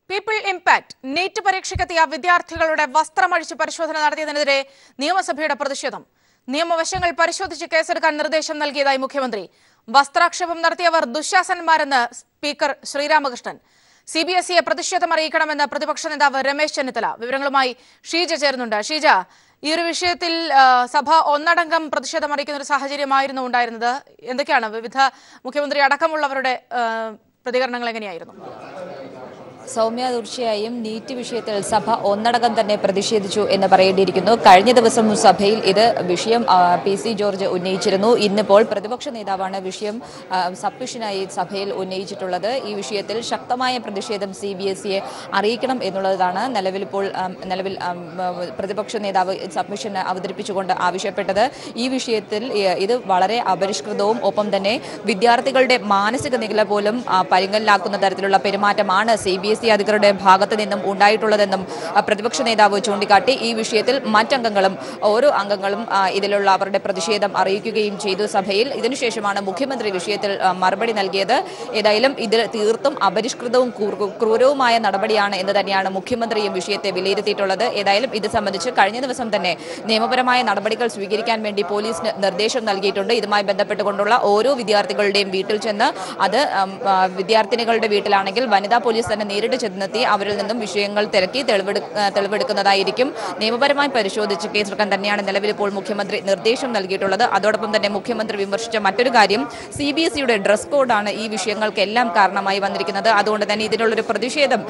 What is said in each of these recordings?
People impact NEET പരീക്ഷയ്ക്കെത്തിയ വിദ്യാർത്ഥികളുടെ വസ്ത്രമഴിച്ച് പരിശോധന നടത്തിയതിനെതിരെ നിയമസഭയുടെ പ്രതിഷേധം. നിയമവശങ്ങൾ പരിശോധിച്ച് കേസെടുക്കാൻ നിർദ്ദേശം നൽകിയതായി മുഖ്യമന്ത്രി. വസ്ത്രാക്ഷേപം നടത്തിയവർ ദുശാസന്മാരെന്ന് സ്പീക്കർ ശ്രീരാമകൃഷ്ണൻ. CBSEയെ പ്രതിഷേധം അറിയിക്കണമെന്ന് പ്രതിപക്ഷ നേതാവ് രമേശ് ചെന്നിത്തല. വിവരങ്ങളുമായി ഷീജ ചേരുന്നുണ്ട്. ഷീജ, ഈ ഒരു വിഷയത്തിൽ സഭ ഒന്നടങ്കം പ്രതിഷേധം അറിയിക്കുന്ന ഒരു സാഹചര്യമായിരുന്നു ഉണ്ടായിരുന്നത്. എന്തൊക്കെയാണ് വിവിധ മുഖ്യമന്ത്രി അടക്കമുള്ളവരുടെ പ്രതികരണങ്ങൾ എങ്ങനെയായിരുന്നു? സൗമ്യ, തീർച്ചയായും നീറ്റ് വിഷയത്തിൽ സഭ ഒന്നടങ്കം തന്നെ പ്രതിഷേധിച്ചു എന്ന് പറയേണ്ടിയിരിക്കുന്നു. കഴിഞ്ഞ ദിവസം സഭയിൽ ഇത് വിഷയം PC ജോർജ് ഉന്നയിച്ചിരുന്നു. ഇന്നിപ്പോൾ പ്രതിപക്ഷ നേതാവാണ് വിഷയം സബ്മിഷനായി സഭയിൽ ഉന്നയിച്ചിട്ടുള്ളത്. ഈ വിഷയത്തിൽ ശക്തമായ പ്രതിഷേധം CBSEയെ അറിയിക്കണം എന്നുള്ളതാണ് നിലവിൽ പ്രതിപക്ഷ നേതാവ് സബ്മിഷൻ അവതരിപ്പിച്ചുകൊണ്ട് ആവശ്യപ്പെട്ടത്. ഈ വിഷയത്തിൽ ഇത് വളരെ അപരിഷ്കൃതവും ഒപ്പം തന്നെ വിദ്യാർത്ഥികളുടെ മാനസിക നില പോലും പരിങ്ങലിലാക്കുന്ന തരത്തിലുള്ള പെരുമാറ്റമാണ് CBSE അധികൃതരുടെ ഭാഗത്ത് നിന്നും ഉണ്ടായിട്ടുള്ളതെന്നും പ്രതിപക്ഷ നേതാവ് ചൂണ്ടിക്കാട്ടി. ഈ വിഷയത്തിൽ ഓരോ അംഗങ്ങളും ഇതിലുള്ള അവരുടെ പ്രതിഷേധം അറിയിക്കുകയും ചെയ്തു സഭയിൽ. ഇതിനുശേഷമാണ് മുഖ്യമന്ത്രി വിഷയത്തിൽ മറുപടി നൽകിയത്. ഏതായാലും ഇതിൽ തീർത്തും അപരിഷ്കൃതവും ക്രൂരവുമായ നടപടിയാണ് എന്ന് തന്നെയാണ് മുഖ്യമന്ത്രിയും വിഷയത്തെ വിലയിരുത്തിയിട്ടുള്ളത്. ഏതായാലും ഇത് സംബന്ധിച്ച് കഴിഞ്ഞ ദിവസം തന്നെ നിയമപരമായ നടപടികൾ സ്വീകരിക്കാൻ വേണ്ടി പോലീസിന് നിർദ്ദേശം നൽകിയിട്ടുണ്ട്. ഇതുമായി ബന്ധപ്പെട്ടുകൊണ്ടുള്ള ഓരോ വിദ്യാർത്ഥികളുടെയും വീട്ടിൽ ചെന്ന്, അത് വിദ്യാർത്ഥിനികളുടെ വീട്ടിലാണെങ്കിൽ വനിതാ പോലീസ് തന്നെ നേരിട്ട് ചെന്നെത്തി അവരിൽ നിന്നും വിഷയങ്ങൾ തിരക്കി തെളിവെടുക്കുന്നതായിരിക്കും. നിയമപരമായി പരിശോധിച്ച് കേസെടുക്കാൻ തന്നെയാണ് നിലവിൽ ഇപ്പോൾ മുഖ്യമന്ത്രി നിർദ്ദേശം നൽകിയിട്ടുള്ളത്. അതോടൊപ്പം തന്നെ മുഖ്യമന്ത്രി വിമർശിച്ച മറ്റൊരു കാര്യം CBSEയുടെ ഡ്രസ് കോഡാണ് ഈ വിഷയങ്ങൾക്കെല്ലാം കാരണമായി വന്നിരിക്കുന്നത്. അതുകൊണ്ട് തന്നെ ഇതിനുള്ളൊരു പ്രതിഷേധം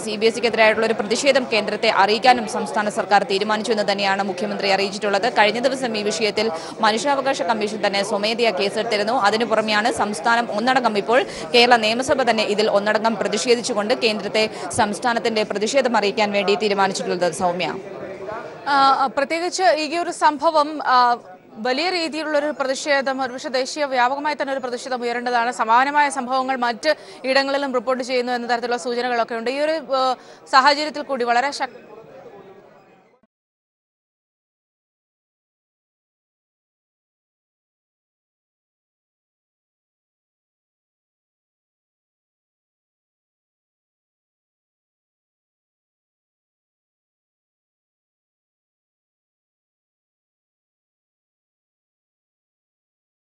CBSEക്കെതിരായിട്ടുള്ള ഒരു പ്രതിഷേധം കേന്ദ്രത്തെ അറിയിക്കാനും സംസ്ഥാന സർക്കാർ തീരുമാനിച്ചു എന്ന് തന്നെയാണ് മുഖ്യമന്ത്രി അറിയിച്ചിട്ടുള്ളത്. കഴിഞ്ഞ ദിവസം ഈ വിഷയത്തിൽ മനുഷ്യാവകാശ കമ്മീഷൻ തന്നെ സ്വമേധയാ കേസെടുത്തിരുന്നു. അതിനു പുറമെയാണ് സംസ്ഥാനം ഒന്നടങ്കം, ഇപ്പോൾ കേരള നിയമസഭ തന്നെ ഇതിൽ ഒന്നടങ്കം പ്രതിഷേധിച്ചുകൊണ്ട് കേന്ദ്രത്തെ സംസ്ഥാനത്തിന്റെ പ്രതിഷേധം അറിയിക്കാൻ വേണ്ടി തീരുമാനിച്ചിട്ടുള്ളത്. സൗമ്യ, പ്രത്യേകിച്ച് ഈ ഒരു സംഭവം വലിയ രീതിയിലുള്ളൊരു പ്രതിഷേധം, ഒരുപക്ഷെ ദേശീയ വ്യാപകമായി തന്നെ ഒരു പ്രതിഷേധം ഉയരേണ്ടതാണ്. സമാനമായ സംഭവങ്ങൾ മറ്റ് ഇടങ്ങളിലും റിപ്പോർട്ട് ചെയ്യുന്നു എന്ന തരത്തിലുള്ള സൂചനകളൊക്കെ ഉണ്ട്. ഈ ഒരു സാഹചര്യത്തിൽ കൂടി വളരെ